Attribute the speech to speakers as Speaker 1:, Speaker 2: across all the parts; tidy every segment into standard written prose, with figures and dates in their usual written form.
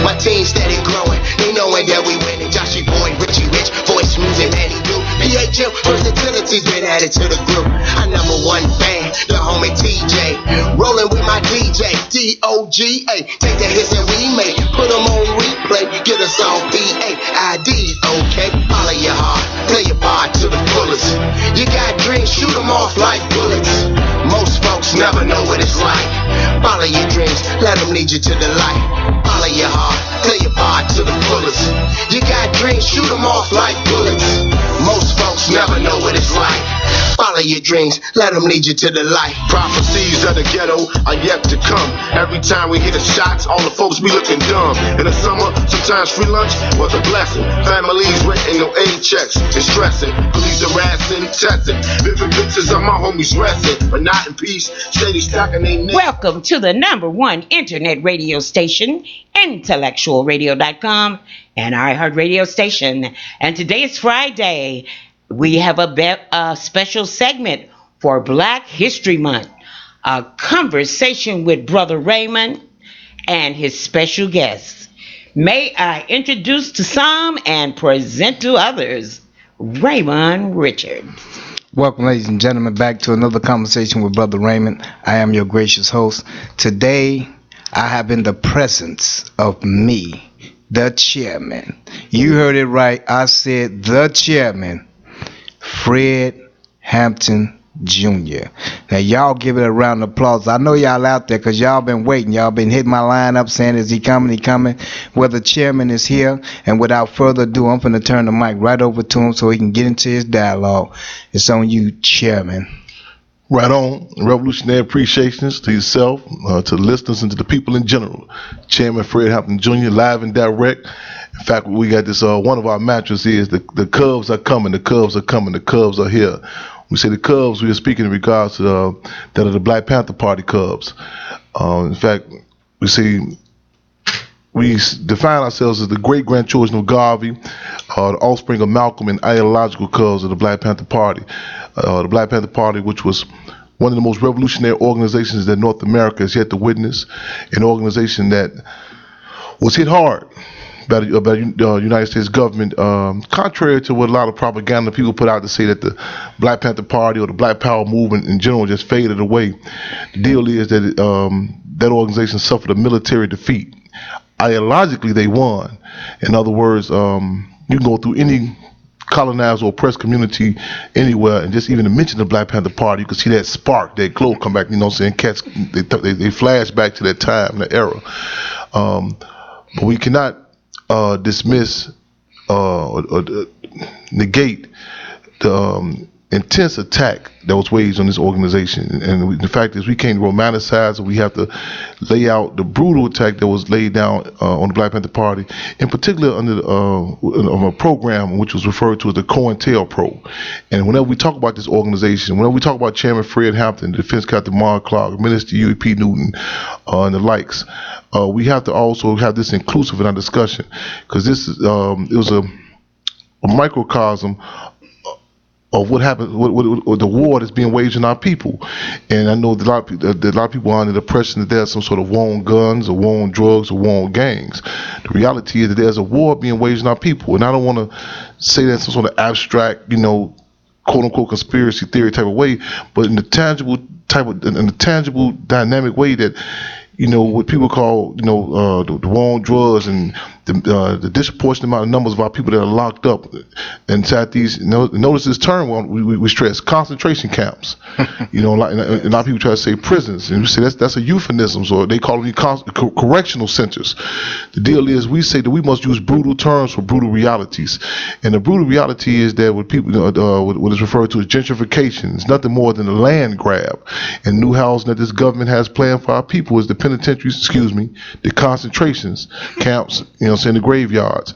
Speaker 1: My team steady growing, they knowing that we winning. Joshy boy, Richie Rich, voice smooth and Manny do. PHL versatility's been added to the group. Our number one fan, the homie TJ. Rolling with my DJ, DOGA. Take the hits that we make, put them on replay. Get us on PAID, okay? Follow your heart, play your part to the fullest. You got dreams, shoot them off like bullets. Most folks never know what it's like. Follow your dreams, let them lead you to the light. Follow your heart, play your part to the fullest. You got dreams, shoot them off like bullets. Most folks never know what it's like. Follow your dreams, let them lead you to the light.
Speaker 2: Prophecies of the ghetto are yet to come. Every time we hit the shots, all the folks be looking dumb. In the summer, sometimes free lunch was a blessing. Families renting no aid checks and stressing. Police harassing, testing. Vivid pictures of my homies resting, but not in peace. Steady stacking they neck.
Speaker 3: Welcome to the number one internet radio station, intellectualradio.com, and iHeart Radio Station. And today is Friday. We have a special segment for Black History Month, a conversation with Brother Raymond and his special guests. May I introduce to some and present to others, Raymond Richards.
Speaker 4: Welcome, ladies and gentlemen, back to another conversation with Brother Raymond. I am your gracious host. Today, I have in the presence of me, the chairman. You heard it right. I said the chairman, Fred Hampton Jr. Now, y'all give it a round of applause. I know y'all out there because y'all been waiting. Y'all been hitting my line up saying, is he coming? He coming? Well, the chairman is here. And without further ado, I'm going to turn the mic right over to him so he can get into his dialogue. It's on you, chairman.
Speaker 2: Right on. Revolutionary appreciations to yourself, to the listeners, and to the people in general. Chairman Fred Hampton Jr., live and direct. In fact, we got this, one of our mantras is the Cubs are coming, the Cubs are coming, the Cubs are here. We say the Cubs, we are speaking in regards to that of the Black Panther Party Cubs. In fact, we say we define ourselves as the great-grandchildren of Garvey, the offspring of Malcolm, and ideological Cubs of the Black Panther Party. The Black Panther Party, which was one of the most revolutionary organizations that North America has yet to witness, an organization that was hit hard by the United States government, contrary to what a lot of propaganda people put out to say that the Black Panther Party or the Black Power movement in general just faded away. The deal is that that organization suffered a military defeat. Ideologically, they won. In other words, you can go through any colonized or oppressed community anywhere, and just even to mention the Black Panther Party, you can see that spark, that glow come back. You know what I'm saying? Cats, they flash back to that time, that era. But we cannot dismiss or negate the intense attack that was waged on this organization. And the fact is, we can't romanticize it. We have to lay out the brutal attack that was laid down on the Black Panther Party, in particular under a program which was referred to as the COINTELPRO. And whenever we talk about this organization, whenever we talk about Chairman Fred Hampton, Defense Captain Mark Clark, Minister U.E.P. Newton, and the likes, we have to also have this inclusive in our discussion, because this is it was a microcosm of what happened, what the war that's being waged on our people. And I know that a lot of people are under the impression that there's some sort of war on guns or war on drugs or war on gangs. The reality is that there's a war being waged on our people, and I don't want to say that some sort of abstract, quote unquote conspiracy theory type of way, but in the tangible dynamic way that, what people call, the war on drugs and the disproportionate amount of numbers of our people that are locked up inside these, notice this term we stress, concentration camps. A lot of people try to say prisons, and we say that's a euphemism, so they call them correctional centers. The deal is, we say that we must use brutal terms for brutal realities, and the brutal reality is that what people, what is referred to as gentrification, is nothing more than a land grab, and new housing that this government has planned for our people is the penitentiaries, the concentrations camps, the graveyards.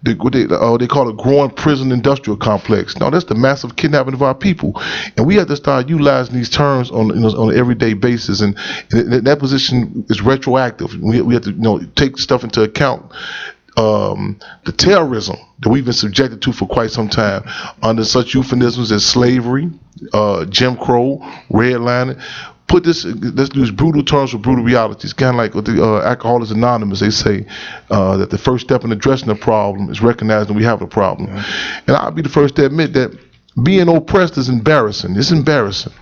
Speaker 2: They call it growing prison industrial complex. Now, that's the massive kidnapping of our people, and we have to start utilizing these terms on an everyday basis. And that position is retroactive. We have to take stuff into account the terrorism that we've been subjected to for quite some time under such euphemisms as slavery, Jim Crow, redlining. Let's use brutal terms for brutal realities. Kind of like with the Alcoholics Anonymous, they say that the first step in addressing the problem is recognizing we have a problem. And I'll be the first to admit that being oppressed is embarrassing. It's embarrassing.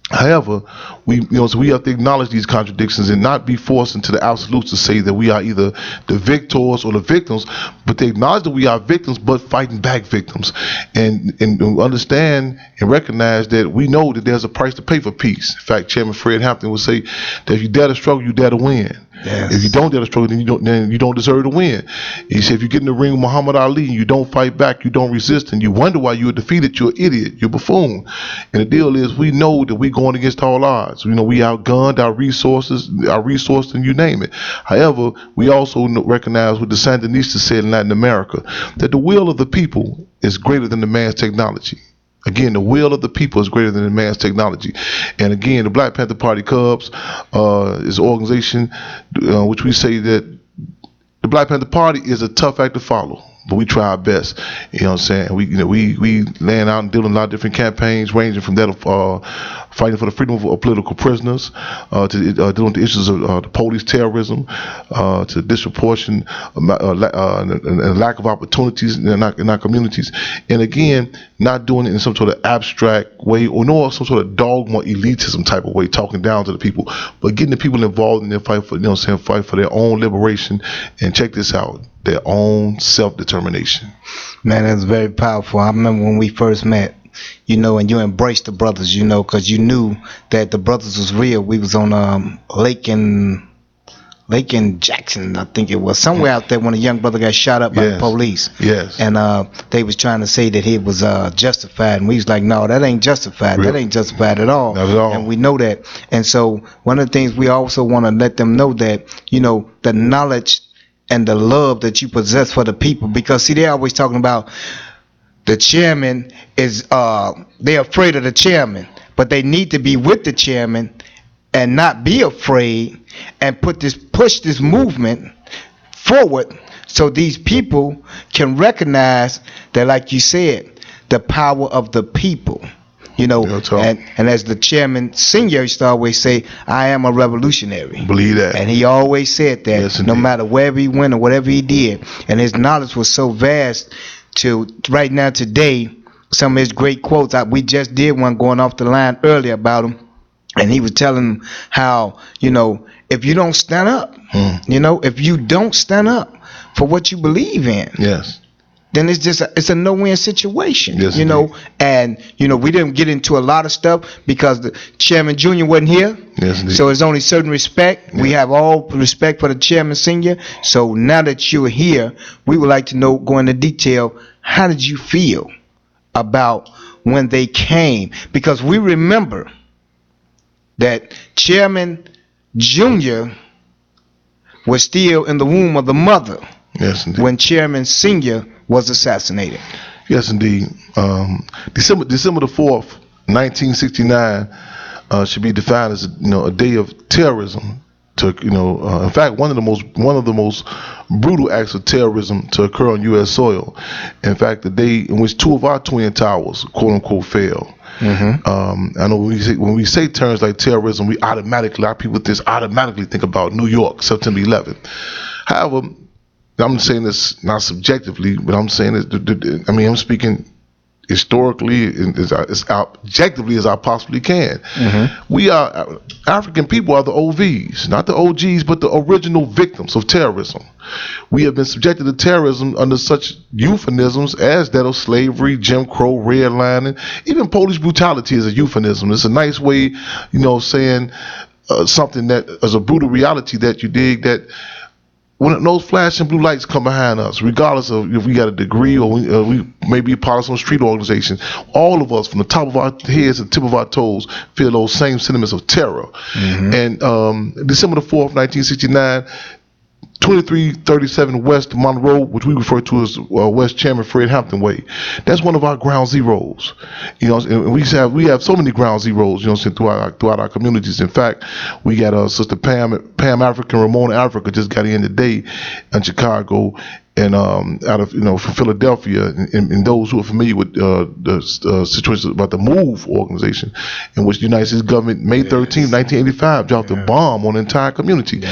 Speaker 2: However, so we have to acknowledge these contradictions and not be forced into the absolutes to say that we are either the victors or the victims, but to acknowledge that we are victims, but fighting back victims, and understand and recognize that we know that there's a price to pay for peace. In fact, Chairman Fred Hampton would say that if you dare to struggle, you dare to win.
Speaker 4: Yes.
Speaker 2: If you don't dare to struggle, then you don't deserve to win. He said, if you get in the ring with Muhammad Ali and you don't fight back, you don't resist, and you wonder why you were defeated, you're an idiot, you're a buffoon. And the deal is, we know that we're going against all odds. We outgunned, our resources, and you name it. However, we also recognize what the Sandinistas said in Latin America, that the will of the people is greater than the man's technology. Again, the will of the people is greater than the man's technology. And again, the Black Panther Party Cubs is an organization which we say that the Black Panther Party is a tough act to follow, but we try our best. You know what I'm saying? We laying out and dealing a lot of different campaigns, ranging from that of fighting for the freedom of political prisoners, to dealing with the issues of the police terrorism, to disproportion and lack of opportunities in our communities. And again, not doing it in some sort of abstract way or nor some sort of dogma elitism type of way, talking down to the people, but getting the people involved in their fight for, fight for their own liberation. And check this out, their own self-determination.
Speaker 4: Man, that's very powerful. I remember when we first met, and you embraced the brothers, because you knew that the brothers was real. We was on Lake in Jackson, I think it was, somewhere out there when a young brother got shot up by the police.
Speaker 2: Yes.
Speaker 4: And they was trying to say that he was justified, and we was like, no, that ain't justified. That ain't justified at all.
Speaker 2: Not at all.
Speaker 4: And we know that. And so one of the things we also want to let them know that, the knowledge and the love that you possess for the people, because see, they're always talking about the chairman is they're afraid of the chairman, but they need to be with the chairman and not be afraid and push this movement forward, so these people can recognize that, like you said, the power of the people. And as the chairman senior used to always say, I am a revolutionary.
Speaker 2: Believe that.
Speaker 4: And he always said that,
Speaker 2: yes,
Speaker 4: no matter wherever he went or whatever he did. And his knowledge was so vast to right now today, some of his great quotes, we just did one going off the line earlier about him. And he was telling them how, if you don't stand up, if you don't stand up for what you believe in,
Speaker 2: yes,
Speaker 4: then it's a no-win situation,
Speaker 2: yes,
Speaker 4: and we didn't get into a lot of stuff because the Chairman Junior wasn't here.
Speaker 2: Yes, indeed.
Speaker 4: So it's only certain respect. Yeah. We have all respect for the Chairman Senior. So now that you're here, we would like to know, go into detail, how did you feel about when they came? Because we remember that Chairman Junior was still in the womb of the mother.
Speaker 2: Yes, indeed.
Speaker 4: When Chairman Senior was assassinated.
Speaker 2: Yes, indeed. December the 4th, 1969, should be defined as a day of terrorism. In fact, one of the most brutal acts of terrorism to occur on U.S. soil. In fact, the day in which two of our twin towers, quote unquote, fell. Mm-hmm. I know when we say terms like terrorism, a lot of people automatically think about New York, September 11th. However, I'm saying this not subjectively, but I'm saying this. I'm speaking historically as objectively as I possibly can. Mm-hmm. We are African people are the OVs, not the OGs, but the original victims of terrorism. We have been subjected to terrorism under such euphemisms as that of slavery, Jim Crow, redlining, even police brutality is a euphemism. It's a nice way, saying something that is a brutal reality that you dig that. When those flashing blue lights come behind us, regardless of if we got a degree or we may be part of some street organization, all of us, from the top of our heads to the tip of our toes, feel those same sentiments of terror. Mm-hmm. And December the 4th, 1969, 2337 West Monroe, which we refer to as West Chairman Fred Hampton Way. That's one of our ground zeros. You know, and we have so many ground zeros. You know, throughout our communities. In fact, we got Sister Pam Africa and Ramona Africa just got in today in Chicago. And out of from Philadelphia, and those who are familiar with the situation about the MOVE organization, in which the United States government, May 13th, 1985, dropped a bomb on the entire community.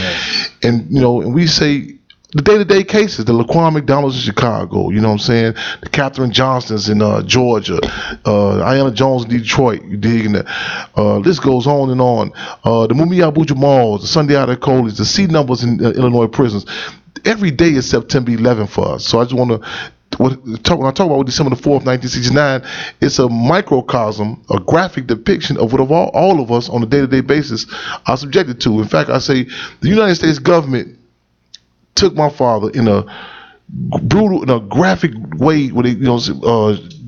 Speaker 2: And and we say the day-to-day cases, the Laquan McDonald's in Chicago, you know what I'm saying, the Katherine Johnsons in Georgia, Ayanna Jones in Detroit, you dig, and the list goes on and on. The Mumia Abu Jamals, the Sunday Coleys, the C numbers in Illinois prisons. Every day is September 11th for us. So I just want to, when I talk about December the 4th, 1969, it's a microcosm, a graphic depiction of what all of us on a day-to-day basis are subjected to. In fact, I say the United States government took my father in a brutal, in a graphic way, where they,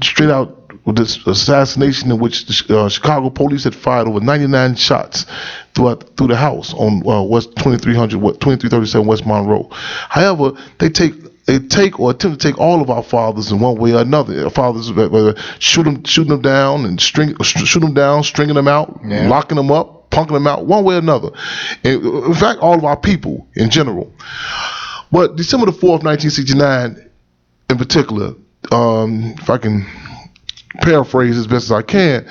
Speaker 2: straight out with this assassination in which the Chicago police had fired over 99 shots through the house on West 2337 West Monroe. However, they take or attempt to take all of our fathers in one way or another. Our fathers shooting them down and shoot them down, stringing them out, locking them up, punking them out, one way or another. And, in fact, all of our people in general. But December the 4th, 1969, in particular, if I can paraphrase as best as I can,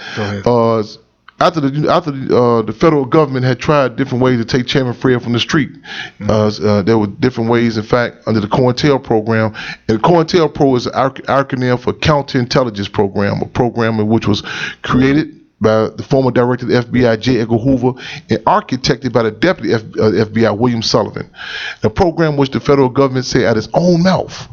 Speaker 2: after the federal government had tried different ways to take Chairman Fred from the street, there were different ways, in fact, under the COINTEL program. And COINTEL Pro is an acronym for Counterintelligence Program, a program in which was created by the former director of the FBI, J. Edgar Hoover, and architected by the deputy FBI, William Sullivan. A program which the federal government said at its own mouth,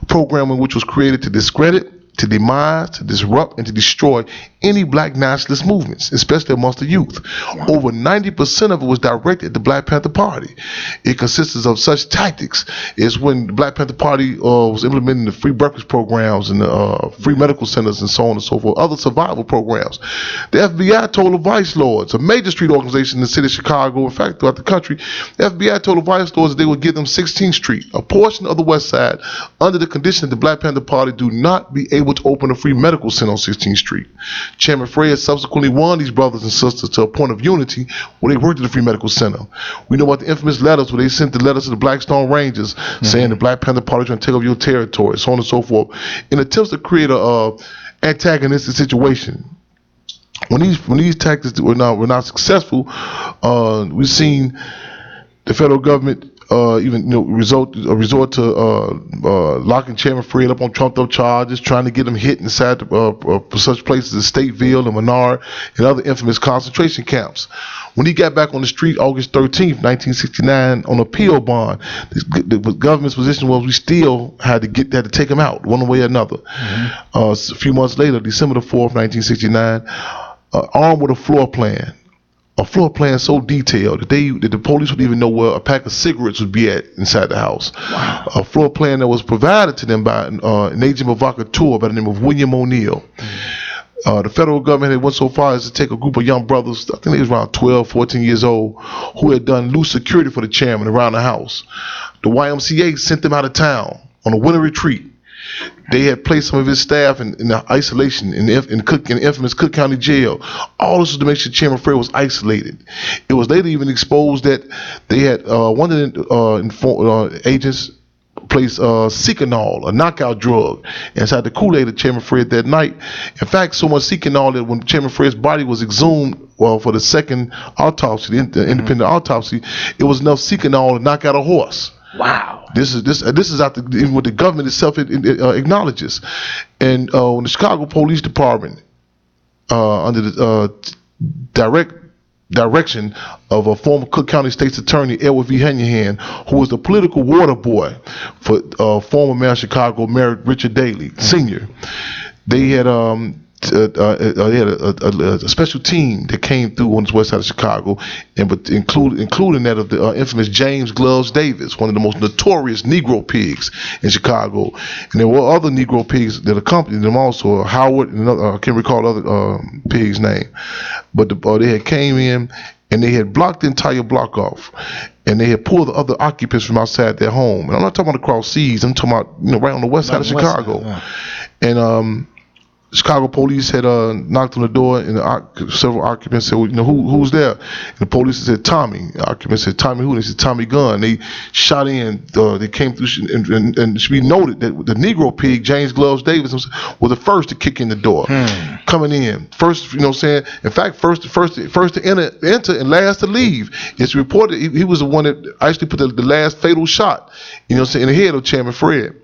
Speaker 2: a program in which was created to discredit, to demise, to disrupt, and to destroy any black nationalist movements, especially amongst the youth. Wow. Over 90% of it was directed at the Black Panther Party. It consisted of such tactics as when the Black Panther Party was implementing the free breakfast programs and the free medical centers and so on and so forth, other survival programs. The FBI told the vice lords, a major street organization in the city of Chicago, in fact throughout the country, the FBI told the vice lords that they would give them 16th Street, a portion of the West Side, under the condition that the Black Panther Party do not be able to open a free medical center on 16th Street. Chairman Fred subsequently won these brothers and sisters to a point of unity where they worked at the free medical center. We know about the infamous letters where they sent the letters to the Blackstone Rangers saying the Black Panther Party trying to take over your territory, so on and so forth, in attempts to create a antagonistic situation. When these tactics were not successful, we've seen the federal government resort to locking Chairman Fred up on trumped up charges, trying to get him hit inside such places as Stateville and Menard and other infamous concentration camps. When he got back on the street August 13th, 1969, on appeal bond, the government's position was we still had to take him out one way or another. A few months later, December the 4th, 1969, armed with a floor plan so detailed that the police would even know where a pack of cigarettes would be at inside the house. Wow. A floor plan that was provided to them by an agent provocateur by the name of William O'Neill. The federal government had went so far as to take a group of young brothers, I think they was around 12, 14 years old, who had done loose security for the chairman around the house. The YMCA sent them out of town on a winter retreat. They had placed some of his staff in isolation in the infamous Cook County Jail. All this was to make sure Chairman Fred was isolated. It was later even exposed that they had one of the agents placed Seconal, a knockout drug, inside the Kool-Aid of Chairman Fred that night. In fact, so much Seconal that when Chairman Fred's body was exhumed for the second autopsy, the independent autopsy, it was enough Seconal to knock out a horse. Wow. This is after even what the government itself acknowledges. And when the Chicago Police Department, under the direction of a former Cook County State's Attorney, Edward V. Henyahan, who was the political water boy for former Mayor of Chicago, Mayor Richard Daley, Sr., they had a special team that came through on the west side of Chicago, including that of the infamous James Gloves Davis, one of the most notorious Negro pigs in Chicago. And there were other Negro pigs that accompanied them also, Howard, and another, I can't recall the other pig's name. But they had came in and they had blocked the entire block off, and they had pulled the other occupants from outside their home. And I'm not talking about across seas. I'm talking about right on the west side of Chicago. And Chicago police had knocked on the door, and several occupants said, well, who's there? And the police said, Tommy. The occupants said, Tommy who? And they said, Tommy Gunn. They shot in. They came through, and it should be noted that the Negro pig, James Gloves Davis, was the first to kick in the door, coming in first. You know what I'm saying? In fact, first to enter and last to leave. It's reported he was the one that actually put the last fatal shot, you know what I'm saying, in the head of Chairman Fred.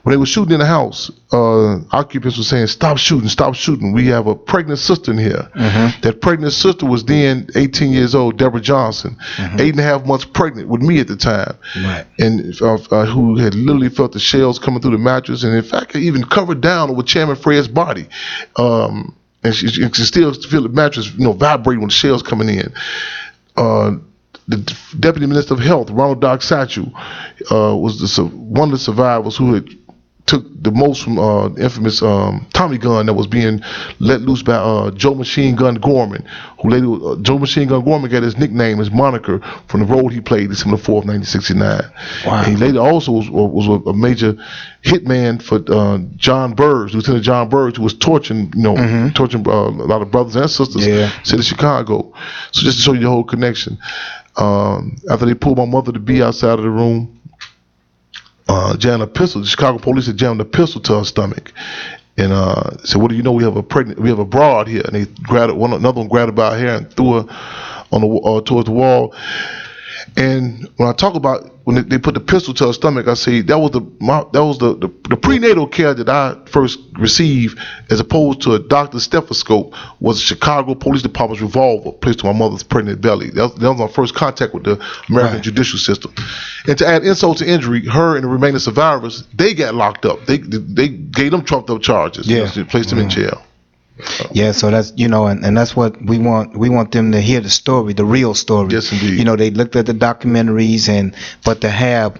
Speaker 2: When they were shooting in the house, occupants were saying, stop shooting. We have a pregnant sister in here. That pregnant sister was then 18 years old, Deborah Johnson, 8.5 months pregnant with me at the time. Right. And who had literally felt the shells coming through the mattress, and in fact, even covered down over Chairman Fred's body. And she still feel the mattress, vibrating when the shells coming in. The Deputy Minister of Health, Ronald Doc Satchel, was one of the survivors who had took the most from infamous Tommy gun that was being let loose by Joe Machine Gun Gorman, who later Joe Machine Gun Gorman got his nickname, his moniker, from the role he played December 4th, 1969. Wow. And he later also was a major hitman for John Burge, Lieutenant John Burge, who was torturing a lot of brothers and sisters in the city of Chicago. So just to show you the whole connection. After they pulled my mother to be outside of the room, jammed a pistol. The Chicago police had jammed a pistol to her stomach, and said, "What do you know? We have a broad here." And they grabbed another one grabbed her by her hair and threw her on the towards the wall. And when I talk about when they put the pistol to her stomach, I say that was the prenatal care that I first received, as opposed to a doctor's stethoscope, was Chicago Police Department's revolver placed to my mother's pregnant belly. That was my first contact with the American judicial system. And to add insult to injury, her and the remaining survivors, they got locked up. They gave them trumped up charges. Placed them in jail.
Speaker 4: Yeah, so that's and that's what we want. We want them to hear the story, the real story.
Speaker 2: Yes, indeed.
Speaker 4: They looked at the documentaries, but to have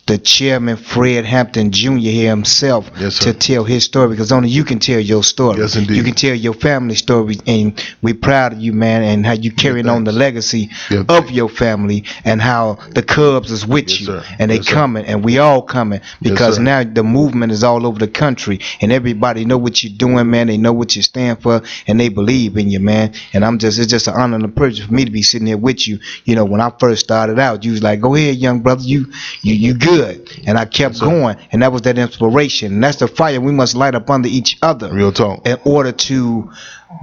Speaker 4: the chairman Fred Hampton Jr. here himself to tell his story, because only you can tell your story.
Speaker 2: Yes, indeed.
Speaker 4: You can tell your family story, and we're proud of you, man, and how you carrying on the legacy of your family, and how the Cubs is with you, and they coming, and we all coming, because now the movement is all over the country, and everybody know what you're doing, man. They know what you stand for, and they believe in you, man. And it's just an honor and a privilege for me to be sitting here with you. When I first started out, you was like, "Go ahead, young brother, you good." And I kept going, and that was that inspiration, and that's the fire we must light up under each other.
Speaker 2: Real talk.
Speaker 4: In order to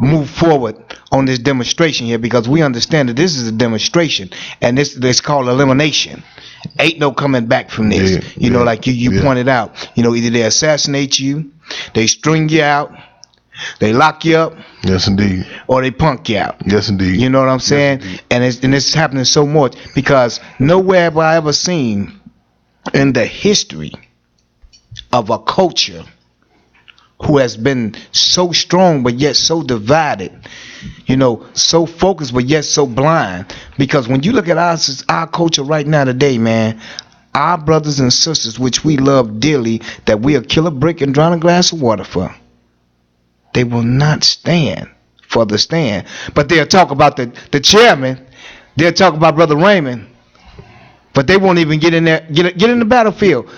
Speaker 4: move forward on this demonstration here, because we understand that this is a demonstration, and it's called elimination. Ain't no coming back from this. Like you pointed out, either they assassinate you, they string you out, they lock you up.
Speaker 2: Yes, indeed.
Speaker 4: Or they punk you out.
Speaker 2: Yes, indeed.
Speaker 4: You know what I'm saying? Yes, and it's happening so much, because nowhere have I ever seen in the history of a culture who has been so strong but yet so divided, so focused but yet so blind. Because when you look at our culture right now today, man, our brothers and sisters, which we love dearly, that we'll kill a brick and drown a glass of water for, they will not stand for the stand. But they'll talk about the chairman, they'll talk about Brother Raymond, but they won't even get in there, get in the battlefield.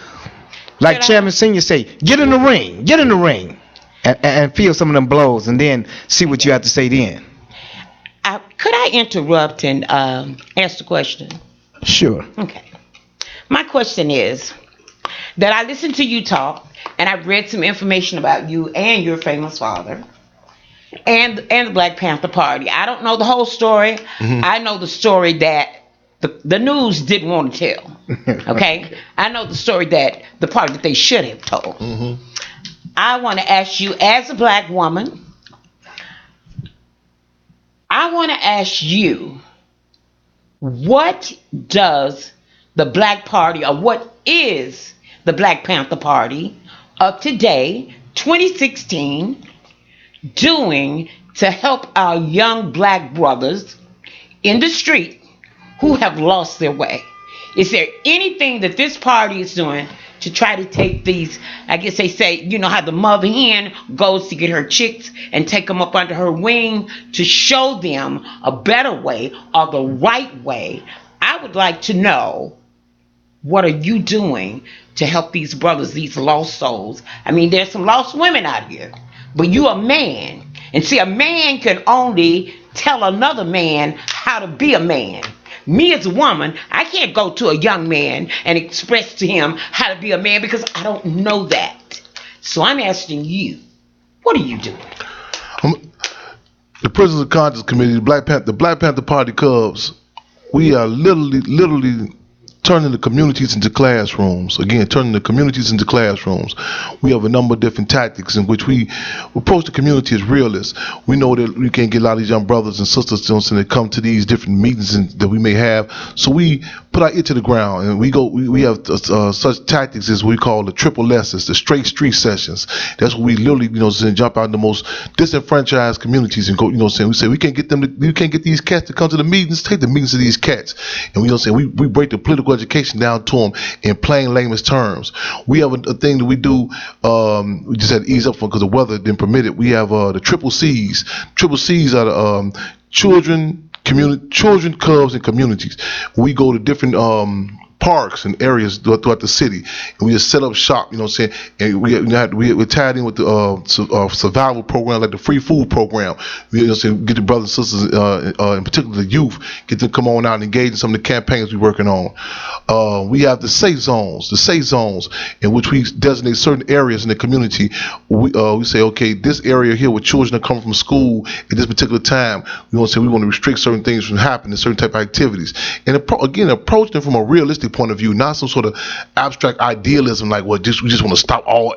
Speaker 4: Like Chairman Senior say, get in the ring, and feel some of them blows, and then see what you have to say then.
Speaker 3: Could I interrupt and ask the question?
Speaker 4: Sure.
Speaker 3: Okay. My question is that I listened to you talk, and I've read some information about you and your famous father, and the Black Panther Party. I don't know the whole story. I know the story that the news didn't want to tell. Okay? I know the story that the part that they should have told. I want to ask you, as a black woman, what does the Black Party, or what is the Black Panther Party of today, 2016, doing to help our young black brothers in the street who have lost their way? Is there anything that this party is doing to try to take these, I guess they say, you know how the mother hen goes to get her chicks and take them up under her wing to show them a better way or the right way? I would like to know, what are you doing to help these brothers, these lost souls? I mean, there's some lost women out here, but you a man. And see, a man can only tell another man how to be a man. Me as a woman, I can't go to a young man and express to him how to be a man because I don't know that. So I'm asking you, what are you doing?
Speaker 2: The Prisoners of Conscience Committee, the Black Panther Party Cubs, we are literally turning the communities into classrooms. Again, turning the communities into classrooms. We have a number of different tactics in which we approach the community as realists. We know that we can't get a lot of these young brothers and sisters that come to these different meetings that we may have. So we put our ear to the ground, and we have such tactics as we call the triple lessons, the straight street sessions. That's what we literally, jump out in the most disenfranchised communities and go, we say we can't get these cats to come to the meetings. Take the meetings to these cats, and we break the political education down to them in plain layman's terms. We have a thing that we do. We just had to ease up because the weather didn't permit it. We have the triple C's. Triple C's are the children, cubs, and communities. We go to different parks and areas throughout the city, and we just set up shop. And we're tied in with the survival program, like the free food program. Get the brothers and sisters, in particular the youth, get them to come on out and engage in some of the campaigns we're working on. We have the safe zones, in which we designate certain areas in the community. We say, okay, this area here where children are coming from school at this particular time, we want to restrict certain things from happening, certain type of activities, and approach them from a realistic point of view, not some sort of abstract idealism like, well, we just want to stop all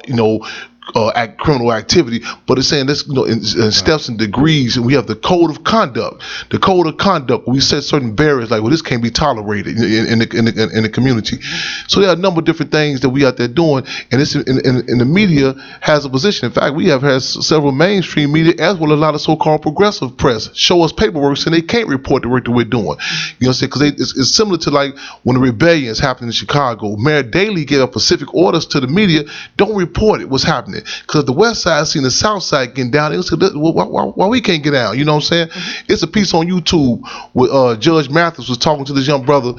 Speaker 2: criminal activity, but it's saying this, in steps and degrees. And we have the code of conduct. The code of conduct, we set certain barriers like, well, this can't be tolerated in the community. So there are a number of different things that we out there doing, and it's in the media has a position. In fact, we have had several mainstream media as well as a lot of so-called progressive press show us paperwork saying they can't report the work that we're doing. Because it's similar to like when the rebellion is happening in Chicago. Mayor Daley gave up specific orders to the media: don't report it, what's happening. Because the West Side seen the South Side getting down, they said, why we can't get down? You know what I'm saying? It's a piece on YouTube where Judge Mathis was talking to this young brother.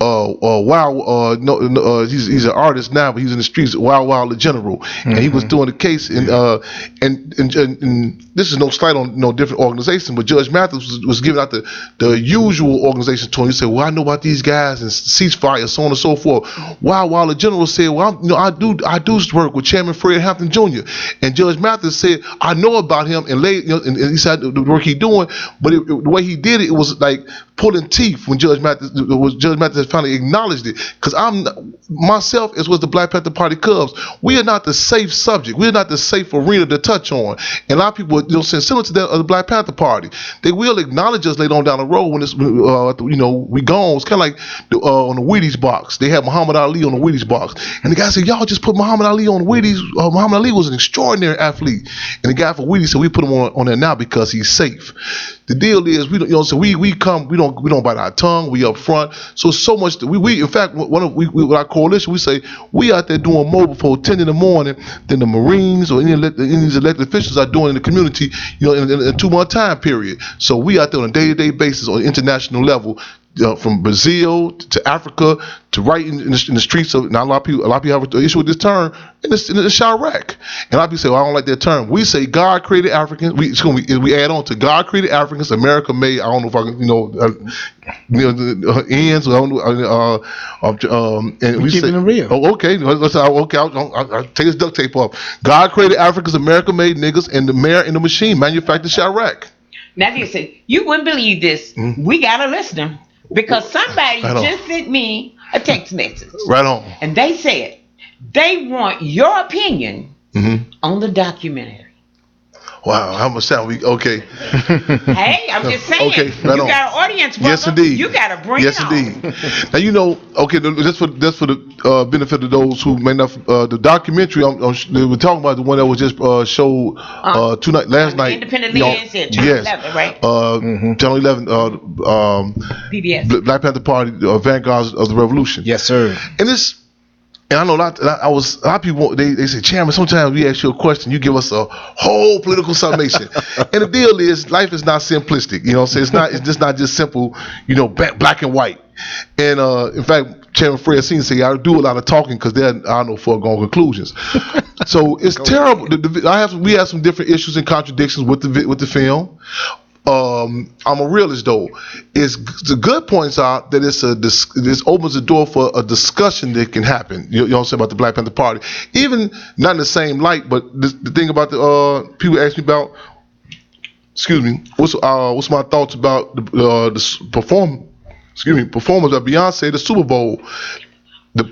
Speaker 2: He's an artist now, but he's in the streets. Wild the General, and he was doing the case. And this is no slight on no different organization, but Judge Mathis was giving out the usual organization to him. He said, "Well, I know about these guys and ceasefire, so on and so forth." Wild the General said, "Well, I do work with Chairman Fred Hampton Jr." And Judge Mathis said, "I know about him," and and he said the work he doing, but the way he did it was like pulling teeth when Judge Mathis finally acknowledged it. Because myself, as was the Black Panther Party Cubs, we are not the safe subject. We're not the safe arena to touch on. And a lot of people, similar to the Black Panther Party, they will acknowledge us later on down the road when it's, we gone. It's kind of like on the Wheaties box. They have Muhammad Ali on the Wheaties box, and the guy said, "Y'all just put Muhammad Ali on Wheaties." Muhammad Ali was an extraordinary athlete, and the guy for Wheaties said, "We put him on there now because he's safe." The deal is, we don't, we don't bite our tongue. We up front. So much that we in fact, with our coalition, we say we out there doing more before 10 in the morning than the Marines or any of these elected officials are doing in the community, in a 2-month time period. So we out there on a day-to-day basis on an international level. From Brazil to Africa to right in the streets of. Now a lot of people have an issue with this term in the Chirac, and a lot of people say, "Well, I don't like that term." We say God created Africans. We add on to God created Africans. America made. I don't know if I can ends. And we
Speaker 4: keeping
Speaker 2: say,
Speaker 4: it real.
Speaker 2: "Oh, okay. I'll take this duct tape off." God created Africans. America made niggas, and the mayor and the machine manufactured Chirac.
Speaker 3: Now, listen, you wouldn't believe this. We got a listener. Because somebody just sent me a text message.
Speaker 2: Right on.
Speaker 3: And they said they want your opinion on the documentary.
Speaker 2: Wow, how much time we? Okay.
Speaker 3: Hey, I'm just saying.
Speaker 2: Okay, right
Speaker 3: you
Speaker 2: on.
Speaker 3: got an audience, brother.
Speaker 2: Yes, indeed.
Speaker 3: You got to bring
Speaker 2: Yes,
Speaker 3: it on.
Speaker 2: indeed. Now you know. Okay, just for the benefit of those who may not. The documentary we're talking about, the one that was just showed last night.
Speaker 3: Independently is it? Channel
Speaker 2: Yes.
Speaker 3: 11, right?
Speaker 2: Channel 11.
Speaker 3: PBS.
Speaker 2: Black Panther Party, Vanguards of the Revolution.
Speaker 4: Yes, sir.
Speaker 2: And this. And I know a lot of people, they say, Chairman, sometimes we ask you a question, you give us a whole political summation. And the deal is, life is not simplistic. You know what I'm saying? It's not just simple, black and white. And in fact, Chairman Fred Senior say, I do a lot of talking because there are no foregone conclusions. So it's terrible. We have some different issues and contradictions with the film. I'm a realist though. The good points are that this opens the door for a discussion that can happen. You know what I'm saying about the Black Panther Party, even not in the same light. But the thing about the people ask me about, what's my thoughts about the performance of Beyonce, the Super Bowl, the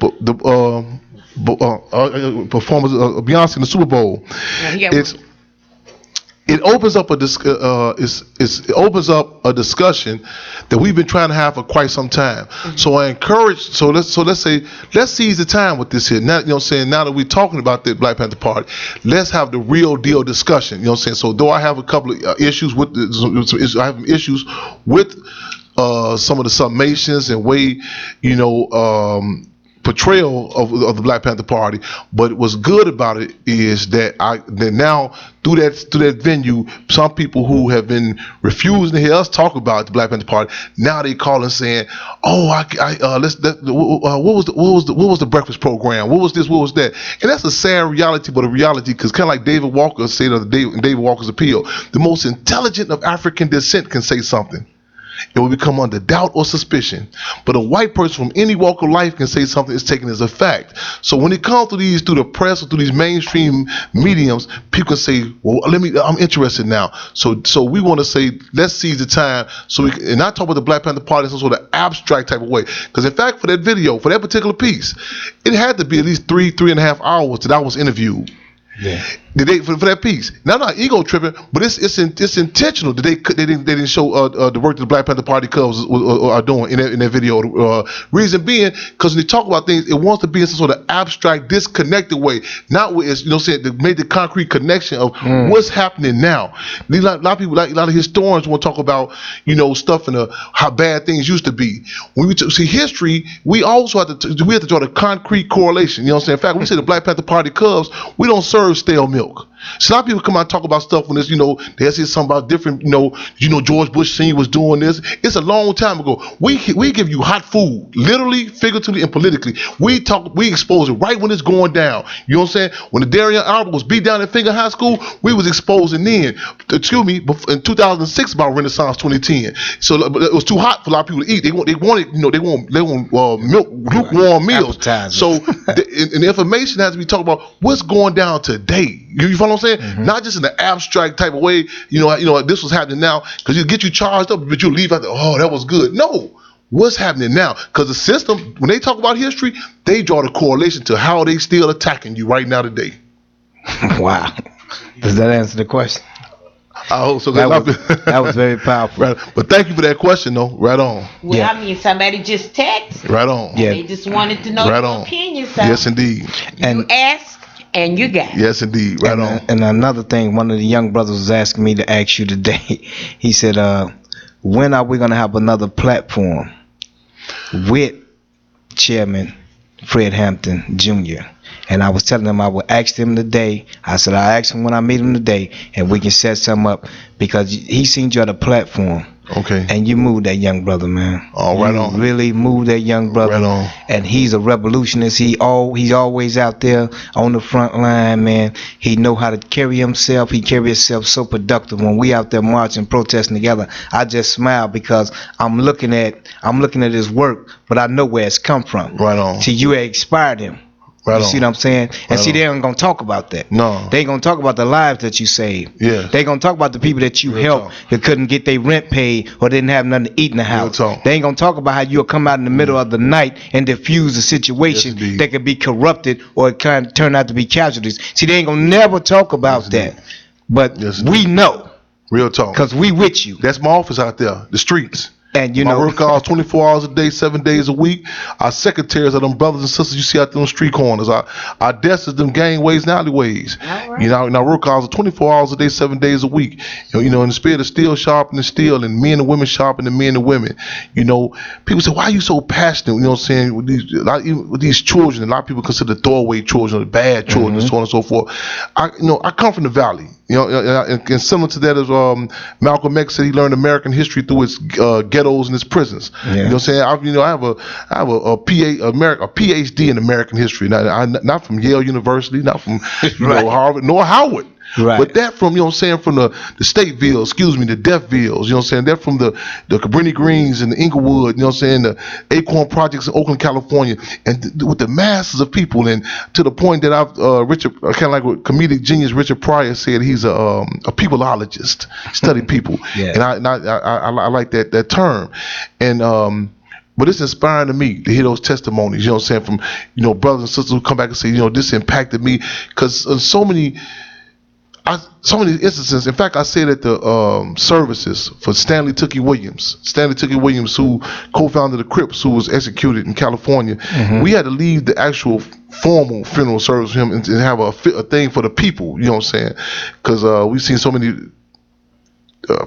Speaker 2: performance of Beyonce in the Super Bowl. It opens up it opens up a discussion that we've been trying to have for quite some time. Mm-hmm. So I encourage. Let's seize the time with this here. Now, you know what I'm saying, now that we're talking about the Black Panther Party, let's have the real deal discussion. You know what I'm saying. So though I have a couple of issues with I have issues with some of the summations and way, portrayal of the Black Panther Party, but what's good about it is that now through that venue, some people who have been refusing to hear us talk about the Black Panther Party, now they call and saying, "Oh, what was the breakfast program? What was this? What was that?" And that's a sad reality, but a reality, because kind of like David Walker said in David Walker's appeal, the most intelligent of African descent can say something. It will become under doubt or suspicion. But a white person from any walk of life can say something is taken as a fact. So when it comes to through the press or through these mainstream mediums, people can say, well, I'm interested now. So we want to say, let's seize the time and not talk about the Black Panther Party in some sort of abstract type of way. Because in fact, for that video, for that particular piece, it had to be at least 3.5 hours that I was interviewed. Yeah. For that piece. Now, I'm not ego tripping, but it's intentional that they didn't show the work that the Black Panther Party Cubs are doing in that video. Reason being, because when they talk about things, it wants to be in some sort of abstract, disconnected way, not where it's to make the concrete connection of what's happening now. A lot of people, a lot of historians want to talk about stuff and how bad things used to be. When we see history, we also have to draw the concrete correlation. You know what I'm saying? In fact, when we say the Black Panther Party Cubs, we don't serve stale milk. So a lot of people come out and talk about stuff when it's, they say something about different, George Bush Sr. was doing this. It's a long time ago. We give you hot food, literally, figuratively, and politically. We expose it right when it's going down. You know what I'm saying? When the Darian Albert was beat down at Finger High School, we was exposing then. In 2006 about Renaissance 2010. So it was too hot for a lot of people to eat. They want milk, lukewarm meals. So the information has to be talked about what's going down today. You follow what I'm saying? Mm-hmm. Not just in the abstract type of way, this was happening now, because you get you charged up, but you leave out that was good. No, what's happening now? Because the system, when they talk about history, they draw the correlation to how they still attacking you right now today.
Speaker 4: Wow. Does that answer the question?
Speaker 2: I hope so.
Speaker 4: That was very powerful.
Speaker 2: Right. But thank you for that question, though. Right on.
Speaker 3: Well, yeah. I mean, somebody just texted.
Speaker 2: Right on.
Speaker 3: Yeah. They just wanted to know your opinion. So
Speaker 2: yes, indeed.
Speaker 3: You asked. And you got it.
Speaker 2: Yes, indeed. Right on.
Speaker 4: And another thing, one of the young brothers was asking me to ask you today. He said, when are we going to have another platform with Chairman Fred Hampton Jr.? And I was telling him I would ask him today. I said, I'll ask him when I meet him today, and we can set something up, because he seen you at a platform.
Speaker 2: Okay.
Speaker 4: And you moved that young brother, man.
Speaker 2: Oh, right on.
Speaker 4: Really moved that young brother.
Speaker 2: Right on.
Speaker 4: And he's a revolutionist. He's always out there on the front line, man. He know how to carry himself. He carry himself so productive. When we out there marching, protesting together, I just smile, because I'm looking at his work, but I know where it's come from.
Speaker 2: Right on.
Speaker 4: See, you inspired him. Right, you see what I'm saying? And see, they ain't gonna talk about that.
Speaker 2: No.
Speaker 4: They ain't gonna talk about the lives that you saved.
Speaker 2: Yeah.
Speaker 4: They gonna talk about the people that you helped that couldn't get their rent paid or didn't have nothing to eat in the house. They ain't gonna talk about how you'll come out in the middle of the night and diffuse a situation that could be corrupted or it can turn out to be casualties. See, they ain't gonna never talk about that. but
Speaker 2: Yes,
Speaker 4: we know
Speaker 2: real talk.
Speaker 4: because we with you.
Speaker 2: That's my office out there, the streets.
Speaker 4: And you
Speaker 2: My
Speaker 4: know,
Speaker 2: work hours 24 hours a day, 7 days a week. Our secretaries are them brothers and sisters you see out there on street corners. Our desks is them gangways and alleyways.
Speaker 3: All right.
Speaker 2: You know, and our work hours are 24 hours a day, 7 days a week. You know, in the spirit of steel sharpening steel and men and women sharpening men and women. You know, people say, why are you so passionate? You know what I'm saying? With these children, a lot of people consider throwaway children, the bad children, and so on and so forth. I come from the valley. You know, and similar to that as Malcolm X said, he learned American history through his ghettos and his prisons.
Speaker 4: Yeah.
Speaker 2: You know what I'm saying? I have a PhD in American history. Not from Yale University, not from
Speaker 4: Right.
Speaker 2: Harvard, nor Howard.
Speaker 4: Right.
Speaker 2: But that from, you know what I'm saying, from the Statevilles, the Deathvilles, you know what I'm saying, that from the Cabrini Greens and the Inglewood, you know what I'm saying, the Acorn Projects in Oakland, California, and with the masses of people, and to the point that Richard, kind of like what comedic genius Richard Pryor said, he's a peopleologist, study people.
Speaker 4: Yeah.
Speaker 2: And I like that term. And but it's inspiring to me to hear those testimonies, you know what I'm saying, from, brothers and sisters who come back and say, this impacted me, because in so many instances. In fact, I said at the services for Stanley Tookie Williams, who co-founded the Crips, who was executed in California. We had to leave the actual formal funeral service for him and have a thing for the people, you know what I'm saying, because we've seen so many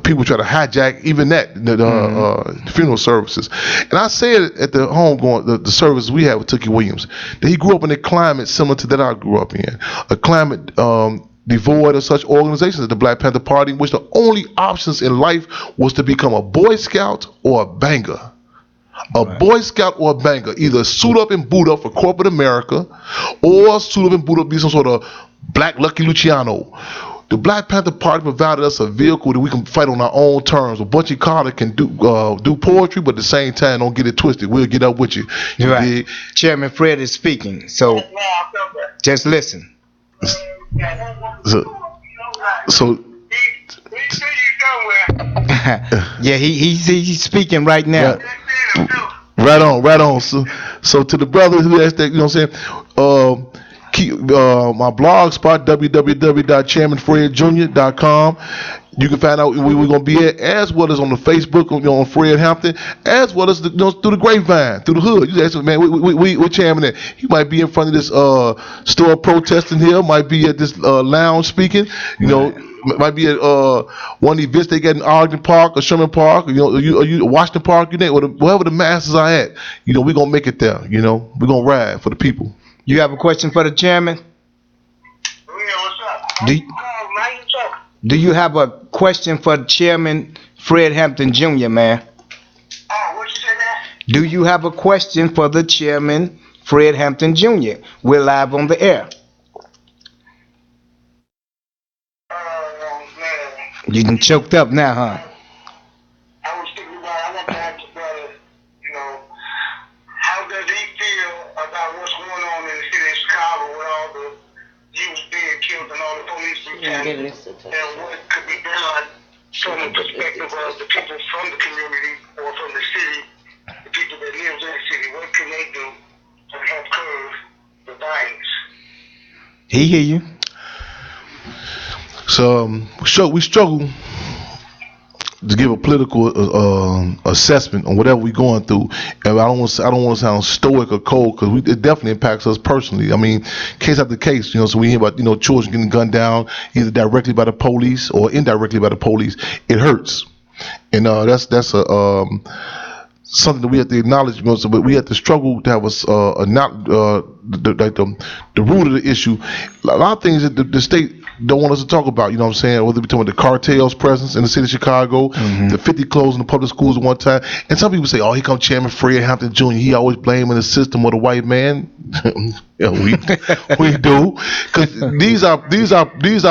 Speaker 2: people try to hijack even that, the funeral services. And I said at the homegoing, the service we had with Tookie Williams, that he grew up in a climate similar to that I grew up in, a climate devoid of such organizations as the Black Panther Party, in which the only options in life was to become a Boy Scout or a banger. Boy Scout or a banger, either suit up and boot up for corporate America, or suit up and boot up, be some sort of Black Lucky Luciano. The Black Panther Party provided us a vehicle that we can fight on our own terms. A Bunchy Carter can do poetry, but at the same time, don't get it twisted. We'll get up with you. You
Speaker 4: right.
Speaker 2: dig?
Speaker 4: Chairman Fred is speaking, so just listen.
Speaker 2: So
Speaker 4: yeah, he's speaking right now.
Speaker 2: Right on. So to the brothers who asked that, you know what I'm saying, keep my blog spot, www.chairmanfredjr.com. You can find out where we're going to be at, as well as on the Facebook, on Fred Hampton, as well as through the grapevine, through the hood. You ask him, man, we're chairman at. He might be in front of this store protesting here, might be at this lounge speaking, might be at one of the events they get in Ogden Park or Sherman Park, or you Washington Park, wherever the masses are at. We're going to make it there. We're going to ride for the people.
Speaker 4: You have a question for the chairman?
Speaker 5: Yeah, what's up?
Speaker 4: Do you have a question for Chairman Fred Hampton Jr., man?
Speaker 5: Oh, what you say now?
Speaker 4: Do you have a question for the Chairman Fred Hampton Jr.? We're live on the air.
Speaker 5: Man.
Speaker 4: You done choked up now, huh?
Speaker 5: I was thinking about, I want to ask the brother, how does he feel about what's going on in the city of Chicago with all the youth being killed and all the police brutality, and what could be done from the perspective of the people from the community or from the city, the people that live in the city, what can they do to help curb the violence?
Speaker 4: He hear you.
Speaker 2: So we struggle to give a political assessment on whatever we're going through, and I don't want to sound stoic or cold, because it definitely impacts us personally. I mean, case after case, so we hear about children getting gunned down either directly by the police or indirectly by the police. It hurts, and that's something that we have to acknowledge. But we have to struggle to have the root of the issue. A lot of things that the state don't want us to talk about, whether we're talking about the cartel's presence in the city of Chicago, the 50 closing the public schools at one time. And some people say, oh, here comes Chairman Fred Hampton Jr. He always blaming the system or the white man. Yeah, we do, because these are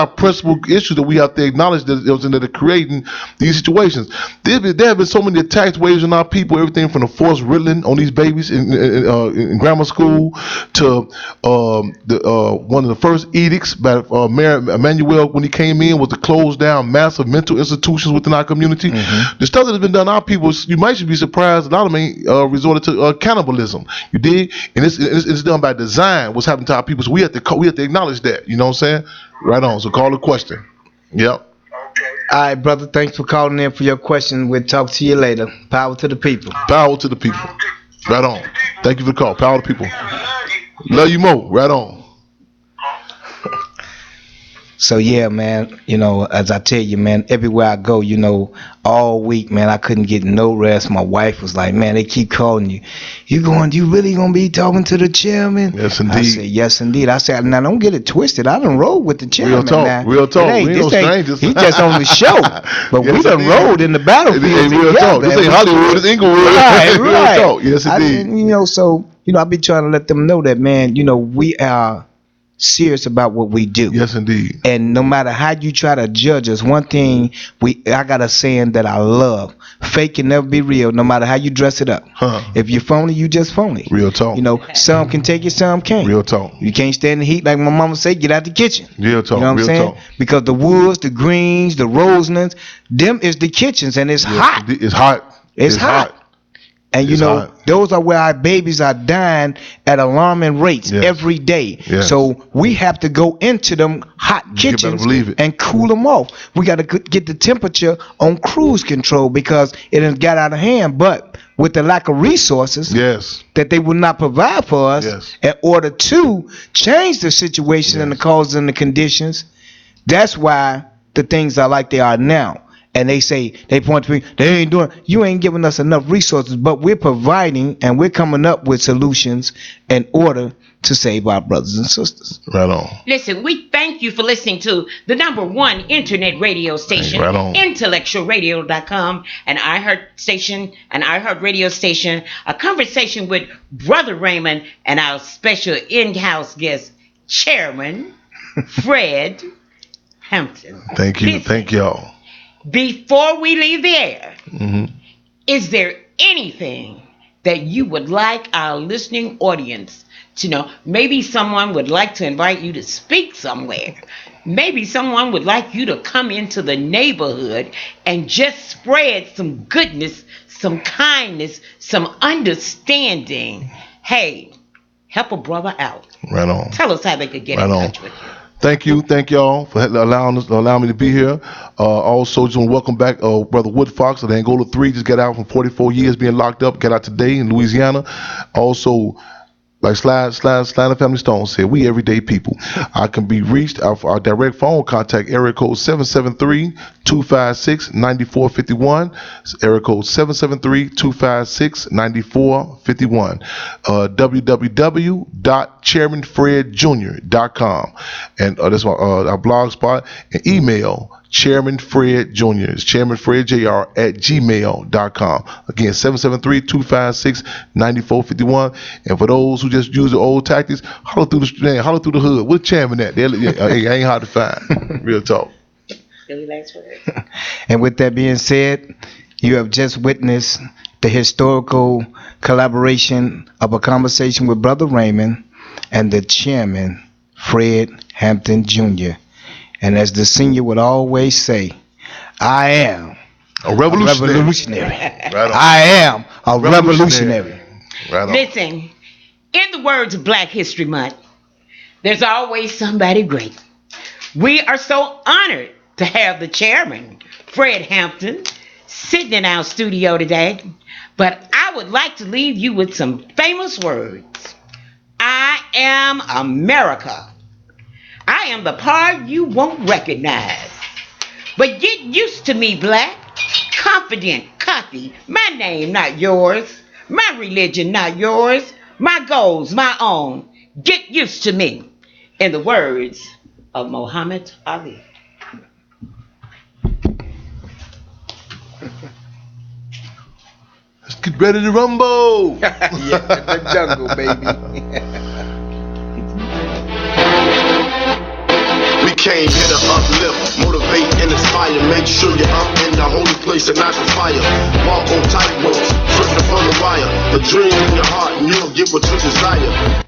Speaker 2: principal issues that we have to acknowledge that are creating these situations. There have been so many attacks waged on our people, everything from the forced riddling on these babies in grammar school to one of the first edicts by Mayor Emanuel when he came in was to close down massive mental institutions within our community. The stuff that has been done, our people, you might be surprised, a lot of them resorted to cannibalism. You dig? And it's done by design. What's happening to our people? So we have to acknowledge that. You know what I'm saying? Right on. So call the question. Yep.
Speaker 5: Okay.
Speaker 4: All right, brother. Thanks for calling in for your question. We'll talk to you later. Power to the people.
Speaker 2: Power to the people. Right on. Thank you for the call. Power to the people. Love you more. Right on.
Speaker 4: So yeah, man, as I tell you, man, everywhere I go, all week, man, I couldn't get no rest. My wife was like, man, they keep calling you. You really gonna be talking to the chairman?
Speaker 2: Yes, indeed.
Speaker 4: I said, yes, indeed. I said, now don't get it twisted. I done rode with the chairman.
Speaker 2: Real talk.
Speaker 4: Now.
Speaker 2: Real talk. We ain't no strangers.
Speaker 4: He just on the show. But
Speaker 2: Yes,
Speaker 4: we done
Speaker 2: indeed.
Speaker 4: rode in the battlefield
Speaker 2: Real talk. This ain't Hollywood. This Inglewood.
Speaker 4: Right.
Speaker 2: Real talk. Yes, indeed.
Speaker 4: I be trying to let them know that, man, we are serious about what we do.
Speaker 2: Yes, indeed.
Speaker 4: And no matter how you try to judge us, one thing I got a saying that I love: fake can never be real, no matter how you dress it up. If you're phony, you just phony.
Speaker 2: Real talk.
Speaker 4: Some can take it, some can't.
Speaker 2: Real talk.
Speaker 4: You can't stand the heat, like my mama say, get out the kitchen.
Speaker 2: Real talk.
Speaker 4: You know what I'm
Speaker 2: Real
Speaker 4: saying?
Speaker 2: talk.
Speaker 4: Because the woods, the greens, the roselands, them is the kitchens, and it's hot.
Speaker 2: It's hot.
Speaker 4: It's hot. And
Speaker 2: hot.
Speaker 4: those are where our babies are dying at alarming rates every day.
Speaker 2: Yes.
Speaker 4: So we have to go into them hot kitchens and cool them off. We got to get the temperature on cruise control because it has got out of hand. But with the lack of resources that they will not provide for us in order to change the situation and the causes and the conditions, that's why the things are like they are now. And they point to me, you ain't giving us enough resources, but we're providing and we're coming up with solutions in order to save our brothers and sisters.
Speaker 2: Right on.
Speaker 3: Listen, we thank you for listening to the #1 internet radio station,
Speaker 2: right on.
Speaker 3: intellectualradio.com, and iHeart station, and iHeart radio station, a conversation with Brother Raymond and our special in-house guest, Chairman Fred Hampton.
Speaker 2: Thank you.
Speaker 3: Listen,
Speaker 2: thank y'all.
Speaker 3: Before we leave the air, is there anything that you would like our listening audience to know? Maybe someone would like to invite you to speak somewhere. Maybe someone would like you to come into the neighborhood and just spread some goodness, some kindness, some understanding. Hey, help a brother out.
Speaker 2: Right on.
Speaker 3: Tell us how they could get in touch with you.
Speaker 2: Thank y'all for allowing me to be here. Also, just want to welcome back Brother Wood Fox of the Angola 3. Just got out from 44 years being locked up. Got out today in Louisiana. Also, like Slide Family Stone said, we everyday people. I can be reached our direct phone contact area code 773-256-9451. Area code 773-256-9451. www.chairmanfredjr.com. And that's our blog spot. And email Chairman Fred Jr. It's chairmanfredjr@gmail.com. Again, 773-256-9451. And for those who just use the old tactics, holler through the hood. Where's Chairman at? Hey, ain't hard to find. Real talk.
Speaker 4: And with that being said, you have just witnessed the historical collaboration of a conversation with Brother Raymond and the Chairman Fred Hampton Jr. And as the senior would always say, I am
Speaker 2: a revolutionary.
Speaker 4: Right on. I am a revolutionary.
Speaker 2: Right on.
Speaker 3: Listen, in the words of Black History Month, there's always somebody great. We are so honored to have the chairman, Fred Hampton, sitting in our studio today. But I would like to leave you with some famous words. I am America. I am the part you won't recognize. But get used to me, black. Confident, cocky. My name, not yours. My religion, not yours. My goals, my own. Get used to me. In the words of Muhammad Ali.
Speaker 2: Let's get ready to rumble.
Speaker 4: Yeah, the jungle, baby.
Speaker 1: We came here to uplift, motivate, and inspire. Make sure you're up in the holy place and not the fire. Walk on tight ropes, tripping from the wire. The dream in your heart, and you'll get what you desire.